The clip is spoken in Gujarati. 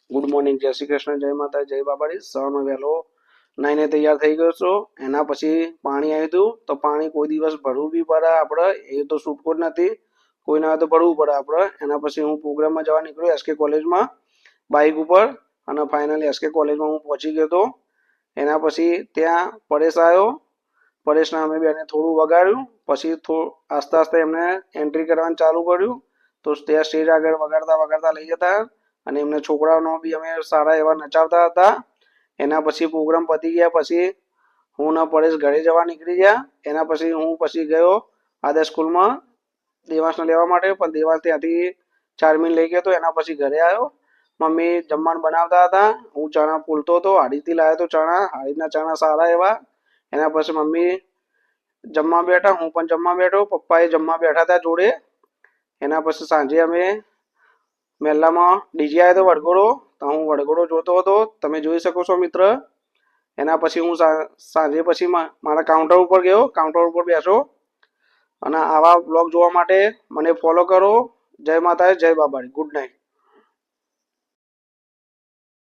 ગુડ મોર્નિંગ, જય શ્રી કૃષ્ણ, જય માતા, જય બાબાડી. સવારમાં વહેલો નાઈને તૈયાર થઈ ગયો છો. એના પછી પાણી આવ્યું હતું, તો પાણી કોઈ દિવસ ભરવું બી પડે આપણે, એ તો છૂટકો જ નથી, કોઈને આવે તો ભરવું પડે આપણે. એના પછી હું પ્રોગ્રામમાં જવા નીકળ્યો એસકે કોલેજમાં બાઇક ઉપર, અને ફાઇનલી એસકે કોલેજમાં હું પહોંચી ગયો હતો. એના પછી ત્યાં પરેશ આવ્યો, પરેશના અમે બેને થોડું વગાડ્યું, પછી આસ્તે આસ્તે એમને એન્ટ્રી કરવાનું ચાલુ કર્યું. તો ત્યાં સ્ટેજ આગળ વગાડતા વગાડતા લઈ જતા, અને એમને છોકરાઓનો બી અમે સારા એવા નચાવતા હતા. એના પછી પ્રોગ્રામ પતી ગયા પછી હું ને પરેશ ઘરે જવા નીકળી ગયા. એના પછી હું ગયો આદર્શ સ્કૂલમાં દેવાંશને લેવા માટે, પણ દેવાંશ ત્યાંથી 4 મિનિટ લઈ ગયો હતો. એના પછી ઘરે આવ્યો, મમ્મી જમવાનું બનાવતા હતા, હું ચણા ફૂલતો હતો, હાડીથી લાવ્યો હતો ચણા, હાડીના ચણા સારા એવા. એના પછી મમ્મી જમવા બેઠા, હું પણ જમવા બેઠો, પપ્પા એ જમવા બેઠા હતા જોડે. એના પછી સાંજે અમે મહેલામાં ડીજે આવ્યો હતો વડઘોડો, તો હું વડઘોડો જોતો હતો, તમે જોઈ શકો છો મિત્ર. એના પછી હું સાંજે પછી મારા કાઉન્ટર ઉપર ગયો, કાઉન્ટર ઉપર બેસો. અને આવા બ્લોગ જોવા માટે મને ફોલો કરો. જય માતા, જય બાબાડી. Good night.